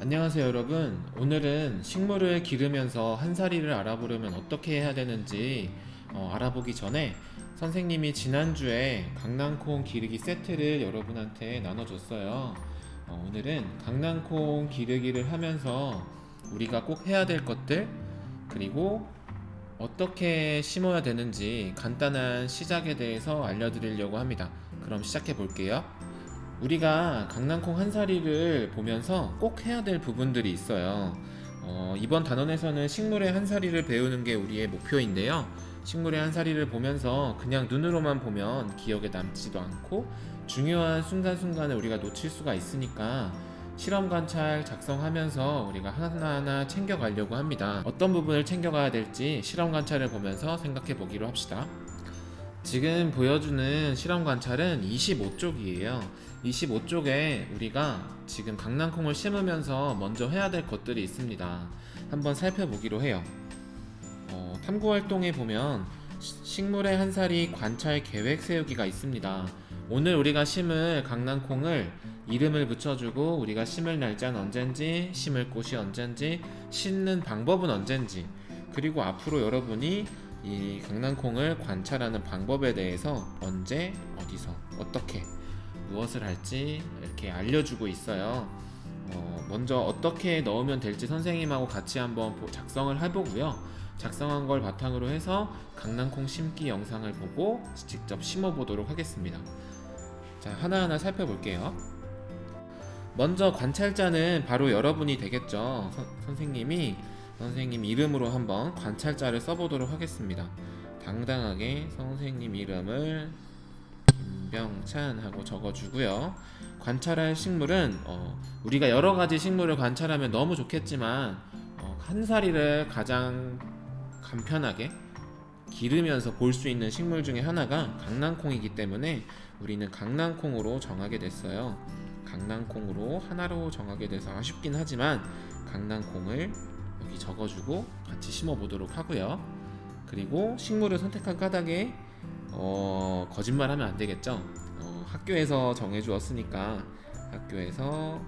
안녕하세요 여러분. 오늘은 식물을 기르면서 한사리를 알아보려면 어떻게 해야 되는지 알아보기 전에 선생님이 지난주에 강낭콩 기르기 세트를 여러분한테 나눠줬어요. 오늘은 강낭콩 기르기를 하면서 우리가 꼭 해야 될 것들, 그리고 어떻게 심어야 되는지 간단한 시작에 대해서 알려드리려고 합니다. 그럼 시작해 볼게요. 우리가 강낭콩 한 사리를 보면서 꼭 해야 될 부분들이 있어요. 이번 단원에서는 식물의 한 사리를 배우는 게 우리의 목표인데요. 식물의 한 사리를 보면서 그냥 눈으로만 보면 기억에 남지도 않고 중요한 순간순간을 우리가 놓칠 수가 있으니까 실험 관찰 작성하면서 우리가 하나하나 챙겨가려고 합니다. 어떤 부분을 챙겨가야 될지 실험 관찰을 보면서 생각해 보기로 합시다. 지금 보여주는 실험 관찰은 25쪽이에요. 25쪽에 우리가 지금 강낭콩을 심으면서 먼저 해야 될 것들이 있습니다. 한번 살펴보기로 해요. 탐구 활동에 보면 식물의 한 살이 관찰 계획 세우기가 있습니다. 오늘 우리가 심을 강낭콩을 이름을 붙여주고 우리가 심을 날짜는 언젠지, 심을 곳이 언젠지, 심는 방법은 언젠지, 그리고 앞으로 여러분이 이 강낭콩을 관찰하는 방법에 대해서 언제, 어디서, 어떻게, 무엇을 할지 이렇게 알려주고 있어요. 먼저 어떻게 넣으면 될지 선생님하고 같이 한번 작성을 해보고요. 작성한 걸 바탕으로 해서 강낭콩 심기 영상을 보고 직접 심어보도록 하겠습니다. 자, 하나하나 살펴볼게요. 먼저 관찰자는 바로 여러분이 되겠죠. 선생님 이름으로 한번 관찰자를 써보도록 하겠습니다. 당당하게 선생님 이름을 김병찬 하고 적어주고요. 관찰할 식물은 우리가 여러가지 식물을 관찰하면 너무 좋겠지만 한 사리를 가장 간편하게 기르면서 볼 수 있는 식물 중에 하나가 강낭콩이기 때문에 우리는 강낭콩으로 정하게 됐어요. 강낭콩으로 하나로 정하게 돼서 아쉽긴 하지만 강낭콩을 여기 적어주고 같이 심어보도록 하고요. 그리고 식물을 선택한 까닭에 거짓말하면 안 되겠죠. 학교에서 정해주었으니까 학교에서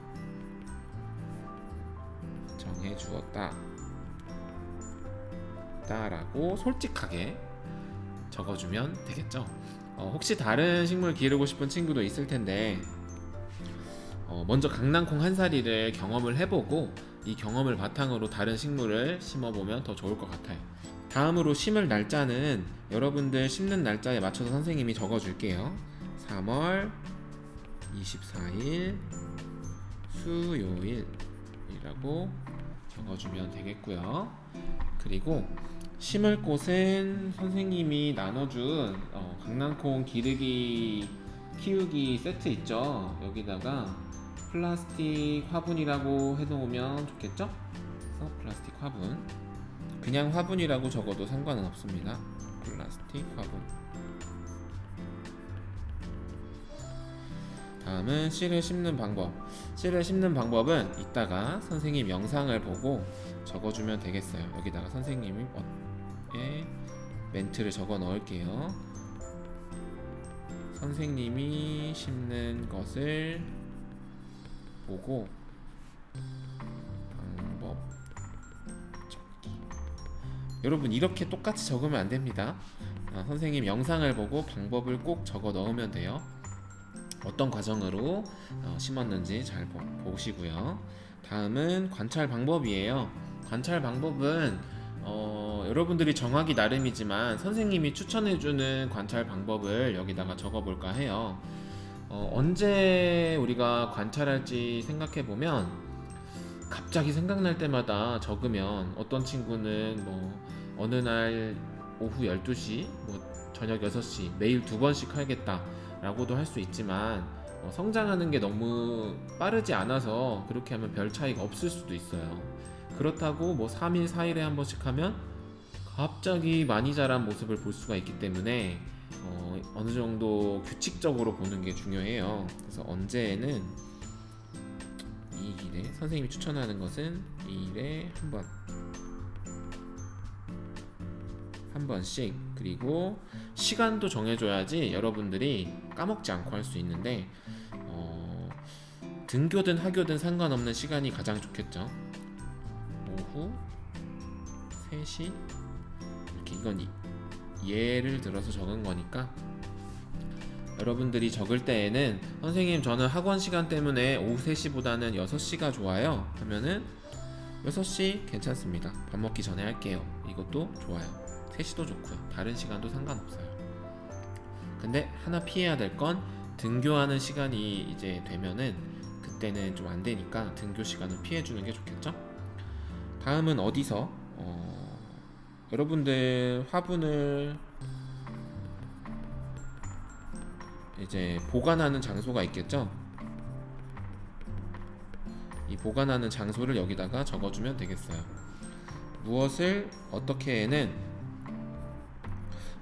정해주었다 라고 솔직하게 적어주면 되겠죠. 혹시 다른 식물 기르고 싶은 친구도 있을 텐데 먼저 강낭콩 한 사리를 경험을 해보고 이 경험을 바탕으로 다른 식물을 심어보면 더 좋을 것 같아요. 다음으로 심을 날짜는 여러분들 심는 날짜에 맞춰서 선생님이 적어줄게요. 3월 24일 수요일이라고 적어주면 되겠고요. 그리고 심을 곳은 선생님이 나눠준 강낭콩 기르기 키우기 세트 있죠. 여기다가 플라스틱 화분이라고 해놓으면 좋겠죠? 그래서 플라스틱 화분, 그냥 화분이라고 적어도 상관은 없습니다. 플라스틱 화분. 다음은 씨를 심는 방법. 씨를 심는 방법은 이따가 선생님 영상을 보고 적어주면 되겠어요. 여기다가 선생님이 멘트를 적어 넣을게요. 선생님이 심는 것을 보고 방법 적기. 여러분 이렇게 똑같이 적으면 안 됩니다. 선생님 영상을 보고 방법을 꼭 적어 넣으면 돼요. 어떤 과정으로 심었는지 잘 보시고요. 다음은 관찰 방법이에요. 관찰 방법은 여러분들이 정하기 나름이지만 선생님이 추천해주는 관찰 방법을 여기다가 적어볼까 해요. 언제 우리가 관찰할지 생각해보면 갑자기 생각날 때마다 적으면 어떤 친구는 어느 날 오후 12시, 저녁 6시 매일 2번씩 하겠다 라고도 할 수 있지만 성장하는 게 너무 빠르지 않아서 그렇게 하면 별 차이가 없을 수도 있어요. 그렇다고 3일 4일에 한 번씩 하면 갑자기 많이 자란 모습을 볼 수가 있기 때문에 어느 정도 규칙적으로 보는 게 중요해요. 그래서 언제에는 2일에 선생님이 추천하는 것은 2일에 한 번씩, 그리고 시간도 정해줘야지 여러분들이 까먹지 않고 할 수 있는데 등교든 하교든 상관없는 시간이 가장 좋겠죠. 오후 3시 이렇게, 이건 예를 들어서 적은 거니까 여러분들이 적을 때에는 선생님 저는 학원 시간 때문에 오후 3시보다는 6시가 좋아요 하면은 6시 괜찮습니다. 밥 먹기 전에 할게요. 이것도 좋아요. 3시도 좋고요. 다른 시간도 상관없어요. 근데 하나 피해야 될 건 등교하는 시간이 이제 되면은 그때는 좀 안 되니까 등교 시간은 피해 주는 게 좋겠죠? 다음은 어디서 여러분들 화분을 이제 보관하는 장소가 있겠죠? 이 보관하는 장소를 여기다가 적어주면 되겠어요. 무엇을 어떻게에는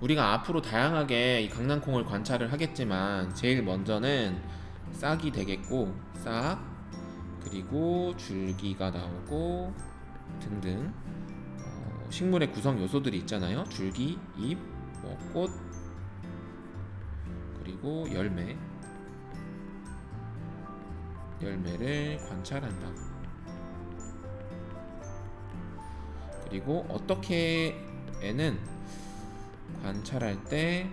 우리가 앞으로 다양하게 이 강낭콩을 관찰을 하겠지만 제일 먼저는 싹이 되겠고, 싹, 그리고 줄기가 나오고 등등 식물의 구성 요소들이 있잖아요. 줄기, 잎, 꽃, 그리고 열매를 관찰한다. 그리고 어떻게에는 관찰할 때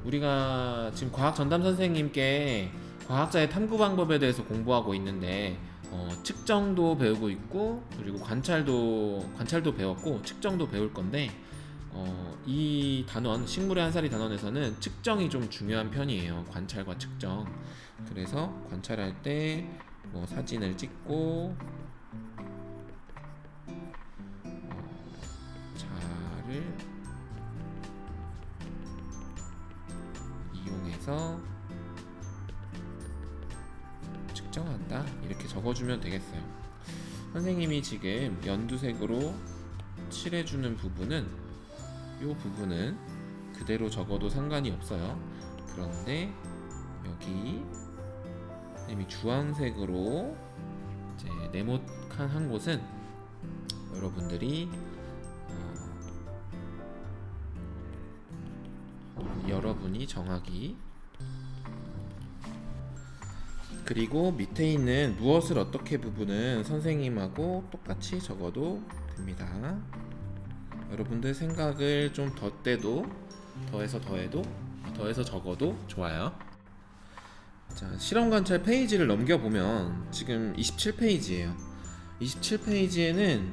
우리가 지금 과학 전담 선생님께 과학자의 탐구 방법에 대해서 공부하고 있는데 측정도 배우고 있고 그리고 관찰도 배웠고 측정도 배울 건데 이 단원 식물의 한 살이 단원에서는 측정이 좀 중요한 편이에요. 관찰과 측정. 그래서 관찰할 때 사진을 찍고 자를 이용해서 측정한다. 이렇게 적어주면 되겠어요. 선생님이 지금 연두색으로 칠해주는 부분은 이 부분은 그대로 적어도 상관이 없어요. 그런데 여기 선생님이 주황색으로 이제 네모칸 한 곳은 여러분들이 여러분이 정하기, 그리고 밑에 있는 무엇을 어떻게 부분은 선생님하고 똑같이 적어도 됩니다. 여러분들 생각을 좀 덧대도 더해서 적어도 좋아요. 자, 실험 관찰 페이지를 넘겨보면 지금 27페이지예요. 27페이지에는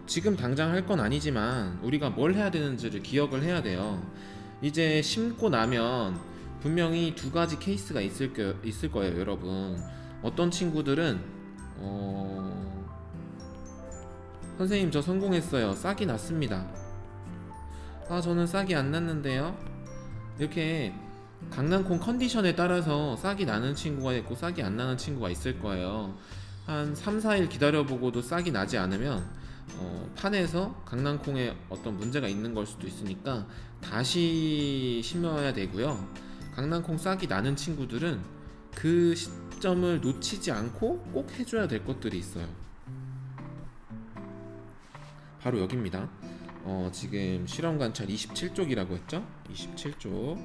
지금 당장 할 건 아니지만 우리가 뭘 해야 되는지를 기억을 해야 돼요. 이제 심고 나면 분명히 두 가지 케이스가 있을 거예요, 여러분. 어떤 친구들은 선생님 저 성공했어요. 싹이 났습니다. 저는 싹이 안 났는데요. 이렇게 강낭콩 컨디션에 따라서 싹이 나는 친구가 있고 싹이 안 나는 친구가 있을 거예요. 한 3, 4일 기다려보고도 싹이 나지 않으면 판에서 강낭콩에 어떤 문제가 있는 걸 수도 있으니까 다시 심어야 되고요. 강낭콩 싹이 나는 친구들은 그 시점을 놓치지 않고 꼭 해줘야 될 것들이 있어요. 바로 여기입니다. 지금 실험 관찰 27쪽이라고 했죠? 27쪽.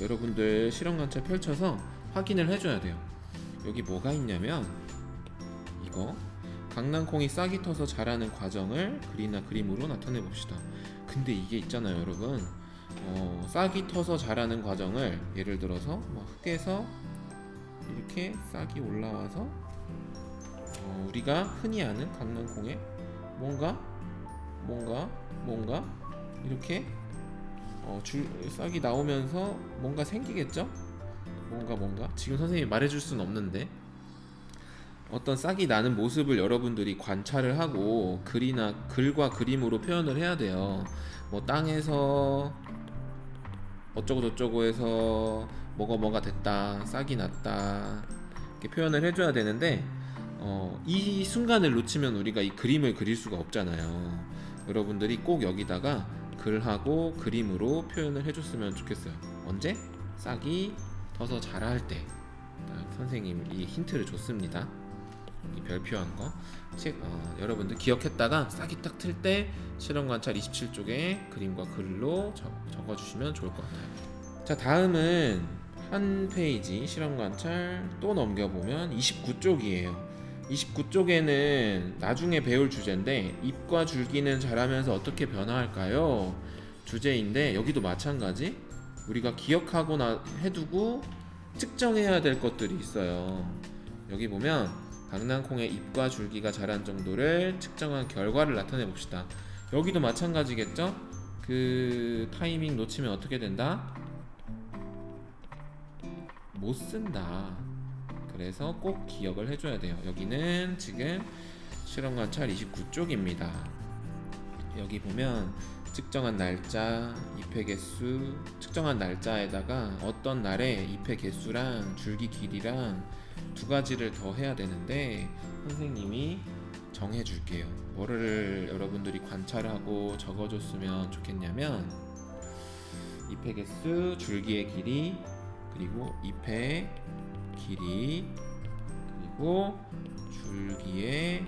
여러분들 실험 관찰 펼쳐서 확인을 해줘야 돼요. 여기 뭐가 있냐면 이거 강낭콩이 싹이 터서 자라는 과정을 글이나 그림으로 나타내 봅시다. 근데 이게 있잖아요, 여러분. 싹이 터서 자라는 과정을 예를 들어서 흙에서 이렇게 싹이 올라와서 우리가 흔히 아는 강낭콩에 뭔가 이렇게 싹이 나오면서 뭔가 생기겠죠? 뭔가 지금 선생님이 말해줄 수는 없는데 어떤 싹이 나는 모습을 여러분들이 관찰을 하고 글과 그림으로 표현을 해야 돼요. 땅에서 어쩌고 저쩌고 해서 뭐가 됐다, 싹이 났다 이렇게 표현을 해줘야 되는데 이 순간을 놓치면 우리가 이 그림을 그릴 수가 없잖아요. 여러분들이 꼭 여기다가 글하고 그림으로 표현을 해줬으면 좋겠어요. 언제? 싹이 터서 자랄 때. 선생님이 힌트를 줬습니다. 이 별표한 거 여러분들 기억했다가 싹이 딱 틀 때 실험관찰 27쪽에 그림과 글로 적어주시면 좋을 것 같아요. 자, 다음은 한 페이지 실험 관찰 또 넘겨보면 29쪽이에요. 29쪽에는 나중에 배울 주제인데 잎과 줄기는 자라면서 어떻게 변화할까요? 주제인데 여기도 마찬가지 우리가 기억하고 해두고 측정해야 될 것들이 있어요. 여기 보면 강낭콩의 잎과 줄기가 자란 정도를 측정한 결과를 나타내 봅시다. 여기도 마찬가지겠죠? 그 타이밍 놓치면 어떻게 된다? 못 쓴다. 그래서 꼭 기억을 해줘야 돼요. 여기는 지금 실험 관찰 29쪽입니다. 여기 보면 측정한 날짜, 잎의 개수, 측정한 날짜에다가 어떤 날에 잎의 개수랑 줄기 길이랑 두 가지를 더 해야 되는데 선생님이 정해줄게요. 뭐를 여러분들이 관찰하고 적어줬으면 좋겠냐면 잎의 개수, 줄기의 길이, 그리고 잎의 길이, 그리고 줄기의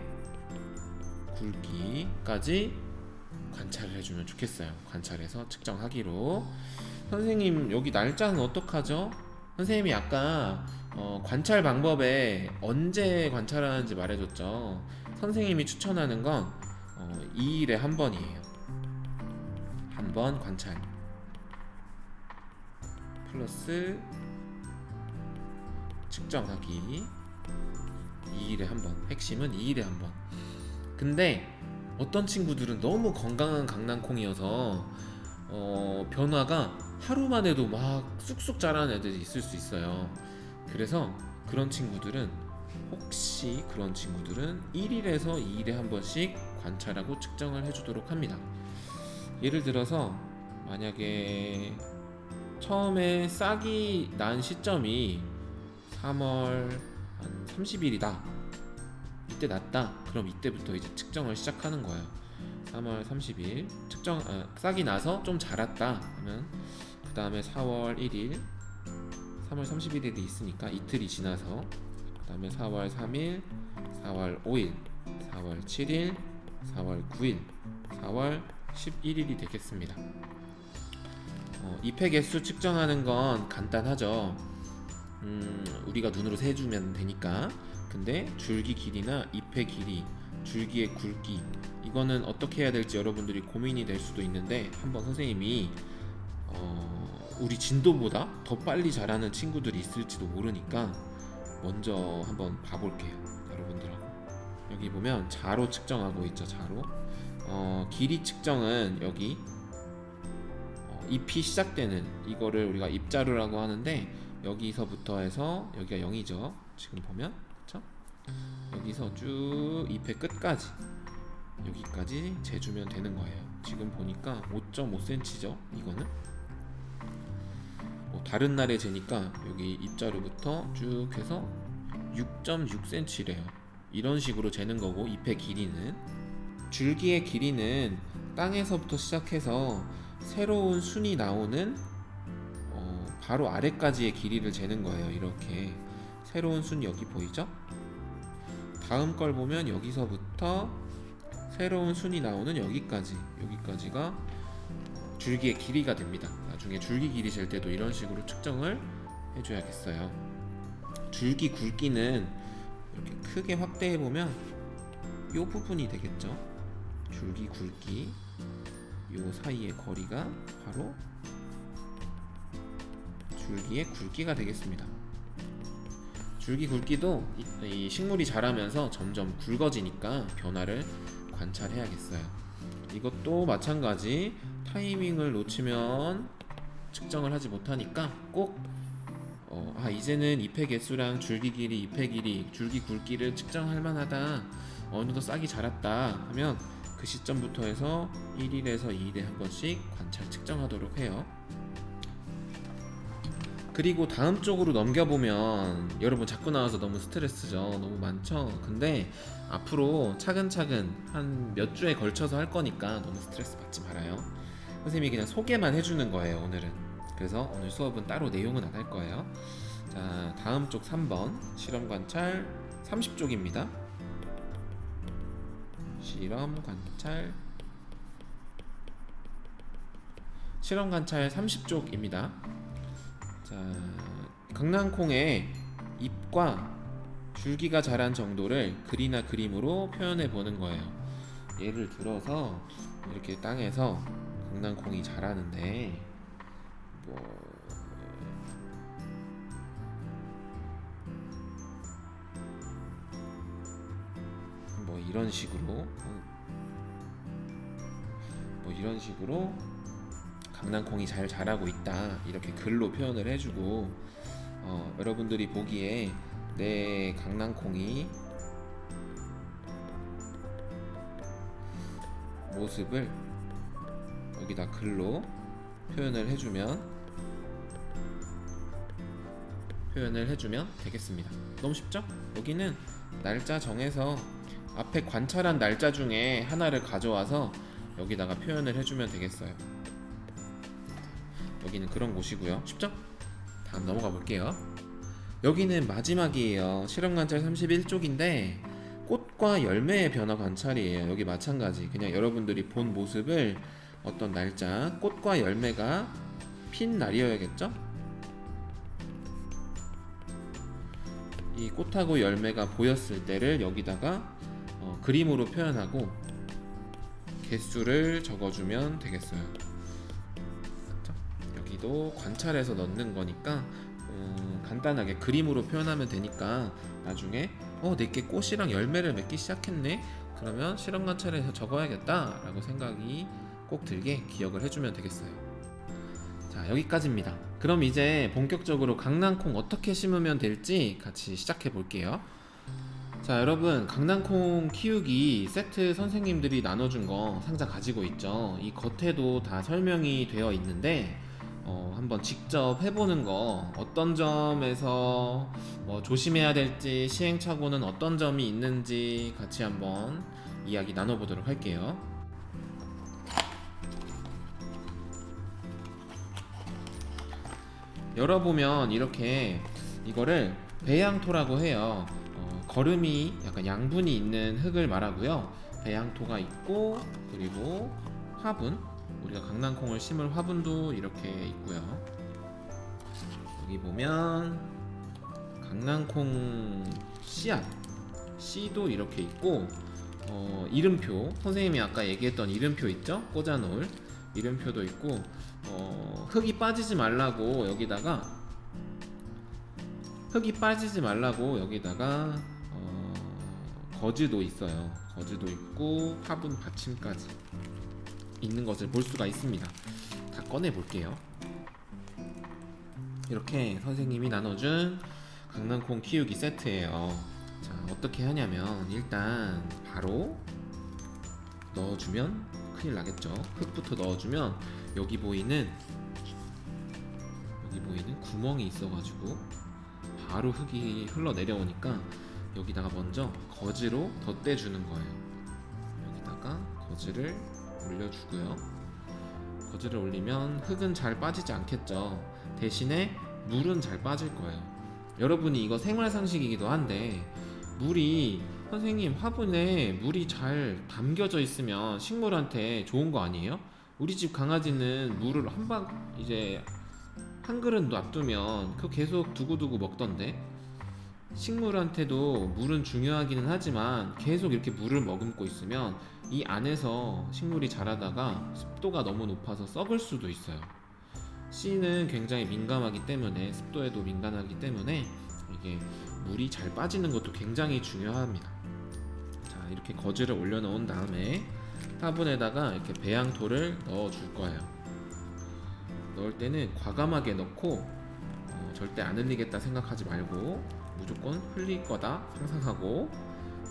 굵기까지 관찰을 해주면 좋겠어요. 관찰해서 측정하기로. 선생님 여기 날짜는 어떡하죠? 선생님이 아까 관찰 방법에 언제 관찰하는지 말해줬죠. 선생님이 추천하는 건 2일에 한 번이에요. 한 번 관찰 플러스 측정하기. 2일에 한 번. 핵심은 2일에 한 번. 근데 어떤 친구들은 너무 건강한 강낭콩이어서 변화가 하루만 해도 막 쑥쑥 자라는 애들이 있을 수 있어요. 그래서 그런 친구들은 1일에서 2일에 한 번씩 관찰하고 측정을 해주도록 합니다. 예를 들어서 만약에 처음에 싹이 난 시점이 3월 한 30일이다. 이때 났다. 그럼 이때부터 이제 측정을 시작하는 거예요. 3월 30일 싹이 나서 좀 자랐다 하면 그 다음에 4월 1일 3월 31일이 있으니까 이틀이 지나서 그 다음에 4월 3일 4월 5일 4월 7일 4월 9일 4월 11일이 되겠습니다. 잎의 개수 측정하는 건 간단하죠. 우리가 눈으로 세주면 되니까. 근데 줄기 길이나 잎의 길이, 줄기의 굵기, 이거는 어떻게 해야 될지 여러분들이 고민이 될 수도 있는데 한번 선생님이 우리 진도보다 더 빨리 자라는 친구들이 있을지도 모르니까 먼저 한번 봐볼게요. 여러분들하고. 여기 보면 자로 측정하고 있죠. 자로. 길이 측정은 여기 잎이 시작되는 이거를 우리가 잎자루라고 하는데 여기서부터 해서 여기가 0이죠. 지금 보면 그렇죠? 여기서 쭉 잎의 끝까지 여기까지 재주면 되는 거예요. 지금 보니까 5.5cm죠. 이거는 다른 날에 재니까 여기 잎자루부터 쭉 해서 6.6cm래요. 이런 식으로 재는 거고 잎의 길이는 줄기의 길이는 땅에서부터 시작해서 새로운 순이 나오는 바로 아래까지의 길이를 재는 거예요. 이렇게 새로운 순 여기 보이죠? 다음 걸 보면 여기서부터 새로운 순이 나오는 여기까지가 줄기의 길이가 됩니다. 나중에 줄기 길이 잴 때도 이런 식으로 측정을 해줘야겠어요. 줄기 굵기는 이렇게 크게 확대해 보면 이 부분이 되겠죠. 줄기 굵기 요 사이의 거리가 바로 줄기의 굵기가 되겠습니다. 줄기 굵기도 이 식물이 자라면서 점점 굵어지니까 변화를 관찰해야겠어요. 이것도 마찬가지 타이밍을 놓치면 측정을 하지 못하니까 꼭 이제는 잎의 개수랑 줄기 길이, 잎의 길이, 줄기 굵기를 측정할 만하다. 어느 정도 싹이 자랐다 하면 그 시점부터 해서 1일에서 2일에 한 번씩 관찰 측정하도록 해요. 그리고 다음 쪽으로 넘겨보면 여러분 자꾸 나와서 너무 스트레스죠. 너무 많죠. 근데 앞으로 차근차근 한 몇 주에 걸쳐서 할 거니까 너무 스트레스 받지 말아요. 선생님이 그냥 소개만 해주는 거예요. 오늘은. 그래서 오늘 수업은 따로 내용은 안 할 거예요. 자, 다음 쪽 3번 실험 관찰 30쪽입니다. 실험 관찰 30쪽입니다. 자, 강낭콩의 잎과 줄기가 자란 정도를 글이나 그림으로 표현해 보는 거예요. 예를 들어서 이렇게 땅에서 강낭콩이 자라는데 뭐 이런 식으로 강낭콩이 잘 자라고 있다 이렇게 글로 표현을 해주고 여러분들이 보기에 내 강낭콩이 모습을 여기다 글로 표현을 해주면 되겠습니다. 너무 쉽죠? 여기는 날짜 정해서 앞에 관찰한 날짜 중에 하나를 가져와서 여기다가 표현을 해주면 되겠어요. 여기는 그런 곳이고요. 쉽죠? 다음 넘어가 볼게요. 여기는 마지막이에요. 실험 관찰 31쪽인데 꽃과 열매의 변화 관찰이에요. 여기 마찬가지 그냥 여러분들이 본 모습을 어떤 날짜 꽃과 열매가 핀 날이어야겠죠? 이 꽃하고 열매가 보였을 때를 여기다가 그림으로 표현하고 개수를 적어주면 되겠어요. 그렇죠? 여기도 관찰해서 넣는 거니까 간단하게 그림으로 표현하면 되니까 나중에 내게 꽃이랑 열매를 맺기 시작했네? 그러면 실험 관찰에서 적어야겠다 라고 생각이 꼭 들게 기억을 해주면 되겠어요. 자, 여기까지입니다. 그럼 이제 본격적으로 강낭콩 어떻게 심으면 될지 같이 시작해 볼게요. 자, 여러분 강낭콩 키우기 세트 선생님들이 나눠준 거 상자 가지고 있죠. 이 겉에도 다 설명이 되어 있는데 한번 직접 해보는 거 어떤 점에서 조심해야 될지 시행착오는 어떤 점이 있는지 같이 한번 이야기 나눠보도록 할게요. 열어보면 이렇게 이거를 배양토라고 해요. 거름이 약간 양분이 있는 흙을 말하고요. 배양토가 있고 그리고 화분, 우리가 강낭콩을 심을 화분도 이렇게 있고요. 여기 보면 강낭콩 씨도 이렇게 있고 이름표, 선생님이 아까 얘기했던 이름표 있죠? 꽂아놓을 이름표도 있고 흙이 빠지지 말라고 여기다가 거즈도 있어요. 거즈도 있고 화분 받침까지 있는 것을 볼 수가 있습니다. 다 꺼내 볼게요. 이렇게 선생님이 나눠준 강낭콩 키우기 세트예요. 자, 어떻게 하냐면 일단 바로 넣어주면 큰일 나겠죠. 흙부터 넣어주면 여기 보이는 구멍이 있어가지고 바로 흙이 흘러내려오니까 여기다가 먼저 거즈로 덧대주는 거예요. 여기다가 거즈를 올려주고요. 거즈를 올리면 흙은 잘 빠지지 않겠죠. 대신에 물은 잘 빠질 거예요. 여러분이 이거 생활상식이기도 한데 선생님 화분에 물이 잘 담겨져 있으면 식물한테 좋은 거 아니에요? 우리 집 강아지는 물을 한 그릇 놔두면 그거 계속 두고두고 먹던데. 식물한테도 물은 중요하기는 하지만 계속 이렇게 물을 머금고 있으면 이 안에서 식물이 자라다가 습도가 너무 높아서 썩을 수도 있어요. 씨는 굉장히 민감하기 때문에 습도에도 민감하기 때문에 이게 물이 잘 빠지는 것도 굉장히 중요합니다. 자, 이렇게 거즈를 올려놓은 다음에 화분에다가 이렇게 배양토를 넣어줄 거예요. 넣을 때는 과감하게 넣고 절대 안 흘리겠다 생각하지 말고 무조건 흘릴 거다 상상하고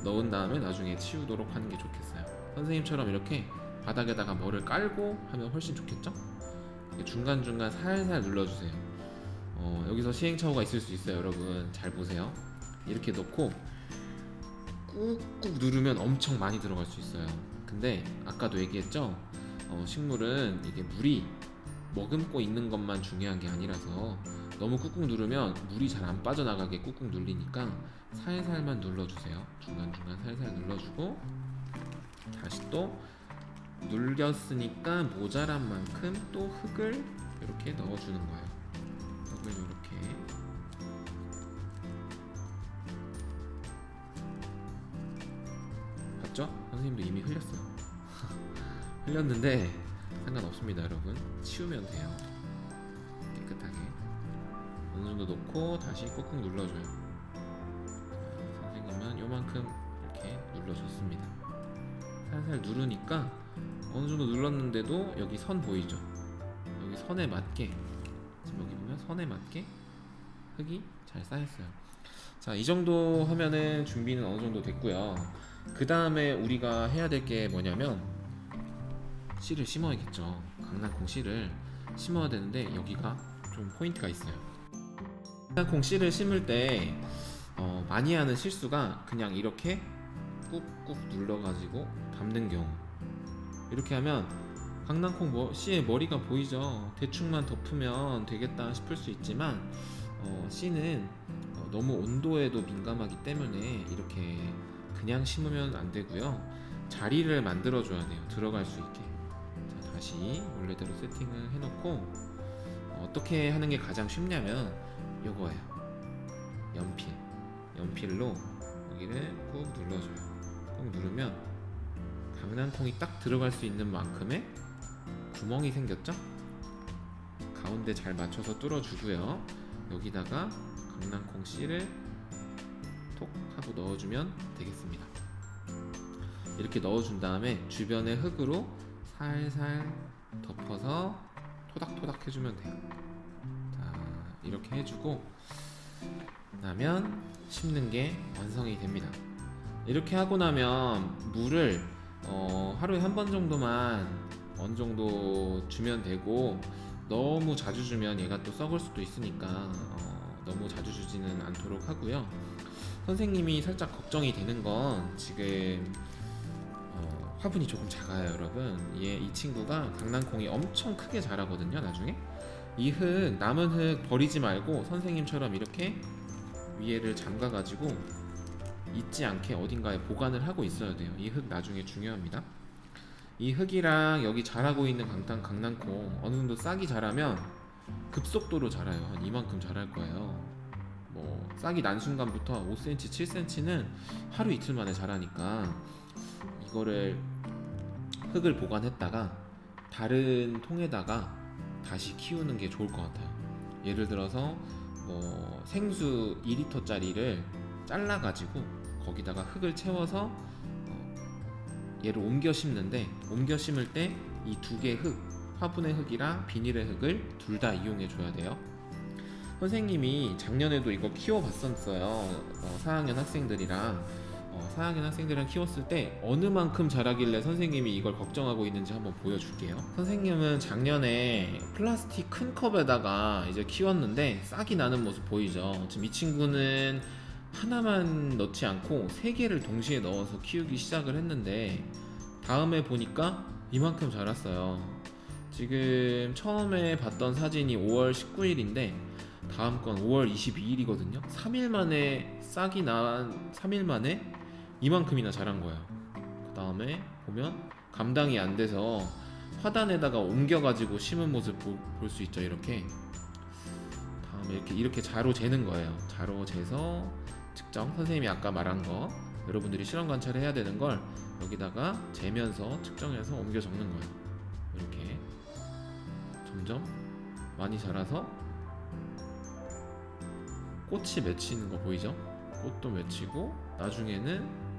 넣은 다음에 나중에 치우도록 하는 게 좋겠어요. 선생님처럼 이렇게 바닥에다가 뭐를 깔고 하면 훨씬 좋겠죠? 중간중간 살살 눌러주세요. 여기서 시행착오가 있을 수 있어요. 여러분 잘 보세요. 이렇게 넣고 꾹꾹 누르면 엄청 많이 들어갈 수 있어요. 근데 아까도 얘기했죠? 식물은 이게 물이 머금고 있는 것만 중요한 게 아니라서 너무 꾹꾹 누르면 물이 잘 안 빠져나가게 꾹꾹 눌리니까 살살만 눌러주세요. 중간중간 살살 눌러주고 다시 또 눌렸으니까 모자란 만큼 또 흙을 이렇게 넣어주는 거예요. 흙을 이렇게 선생님도 이미 흘렸어요. 흘렸는데 상관없습니다 여러분. 치우면 돼요. 깨끗하게 어느 정도 놓고 다시 꾹꾹 눌러줘요. 선생님은 요만큼 이렇게 눌러줬습니다. 살살 누르니까 어느 정도 눌렀는데도 여기 선 보이죠? 여기 선에 맞게, 지금 여기 보면 선에 맞게 흙이 잘 쌓였어요. 자, 이 정도 하면은 준비는 어느 정도 됐고요. 그 다음에 우리가 해야 될 게 뭐냐면 씨를 심어야겠죠. 강낭콩 씨를 심어야 되는데 여기가 좀 포인트가 있어요. 강낭콩 씨를 심을 때 많이 하는 실수가 그냥 이렇게 꾹꾹 눌러가지고 담는 경우. 이렇게 하면 강낭콩 씨의 머리가 보이죠. 대충만 덮으면 되겠다 싶을 수 있지만 씨는 너무 온도에도 민감하기 때문에 이렇게 그냥 심으면 안 되고요. 자리를 만들어 줘야 돼요. 들어갈 수 있게. 자, 다시 원래대로 세팅을 해놓고 어떻게 하는 게 가장 쉽냐면 요거예요. 연필로 여기를 꾹 눌러줘요. 꾹 누르면 강낭콩이 딱 들어갈 수 있는 만큼의 구멍이 생겼죠? 가운데 잘 맞춰서 뚫어주고요. 여기다가 강낭콩 씨를 톡 하고 넣어주면 되겠습니다. 이렇게 넣어준 다음에 주변에 흙으로 살살 덮어서 토닥토닥 해주면 돼요. 자, 이렇게 해주고 나면 심는 게 완성이 됩니다. 이렇게 하고 나면 물을 하루에 한 번 정도만 어느 정도 주면 되고, 너무 자주 주면 얘가 또 썩을 수도 있으니까 너무 자주 주지는 않도록 하고요. 선생님이 살짝 걱정이 되는 건 지금 화분이 조금 작아요 여러분. 이 친구가 강낭콩이 엄청 크게 자라거든요. 나중에 이 흙, 남은 흙 버리지 말고 선생님처럼 이렇게 위에를 잠가 가지고 잊지 않게 어딘가에 보관을 하고 있어야 돼요. 이 흙 나중에 중요합니다. 이 흙이랑 여기 자라고 있는 강낭콩 어느 정도 싹이 자라면 급속도로 자라요. 한 이만큼 자랄 거예요. 뭐 싹이 난 순간부터 5cm, 7cm는 하루 이틀 만에 자라니까 이거를 흙을 보관했다가 다른 통에다가 다시 키우는 게 좋을 것 같아요. 예를 들어서 뭐 생수 2리터짜리를 잘라가지고 거기다가 흙을 채워서 얘를 옮겨 심는데, 옮겨 심을 때 이 두 개 흙, 화분의 흙이랑 비닐의 흙을 둘 다 이용해 줘야 돼요. 선생님이 작년에도 이거 키워봤었어요. 4학년 학생들이랑 4학년 학생들이랑 키웠을 때 어느 만큼 자라길래 선생님이 이걸 걱정하고 있는지 한번 보여줄게요. 선생님은 작년에 플라스틱 큰 컵에다가 이제 키웠는데 싹이 나는 모습 보이죠. 지금 이 친구는 하나만 넣지 않고 3개를 동시에 넣어서 키우기 시작을 했는데 다음에 보니까 이만큼 자랐어요. 지금 처음에 봤던 사진이 5월 19일인데 다음 건 5월 22일이거든요. 3일 만에 싹이 난 3일 만에 이만큼이나 자란 거예요. 그 다음에 보면 감당이 안 돼서 화단에다가 옮겨가지고 심은 모습 볼 수 있죠. 이렇게 다음에 이렇게 자로 재는 거예요. 자로 재서 측정, 선생님이 아까 말한 거 여러분들이 실험 관찰을 해야 되는 걸 여기다가 재면서 측정해서 옮겨 적는 거예요. 이렇게 점점 많이 자라서 꽃이 맺히는 거 보이죠? 꽃도 맺히고 나중에는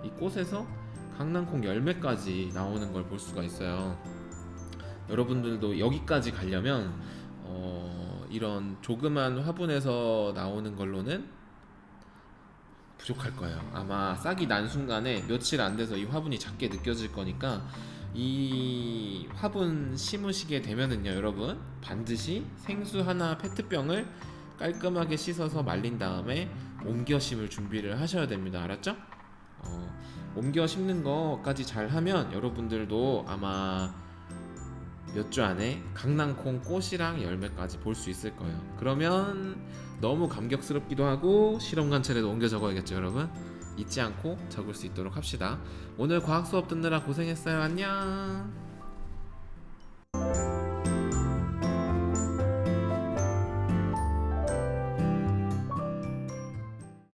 이 꽃에서 강낭콩 열매까지 나오는 걸 볼 수가 있어요. 여러분들도 여기까지 가려면 이런 조그만 화분에서 나오는 걸로는 부족할 거예요. 아마 싹이 난 순간에 며칠 안 돼서 이 화분이 작게 느껴질 거니까 이 화분 심으시게 되면은요 여러분, 반드시 생수 하나 페트병을 깔끔하게 씻어서 말린 다음에 옮겨 심을 준비를 하셔야 됩니다. 알았죠? 옮겨 심는 거까지 잘 하면 여러분들도 아마 몇 주 안에 강낭콩 꽃이랑 열매까지 볼 수 있을 거예요. 그러면 너무 감격스럽기도 하고 실험 관찰에도 옮겨 적어야겠죠 여러분. 잊지 않고 적을 수 있도록 합시다. 오늘 과학 수업 듣느라 고생했어요. 안녕.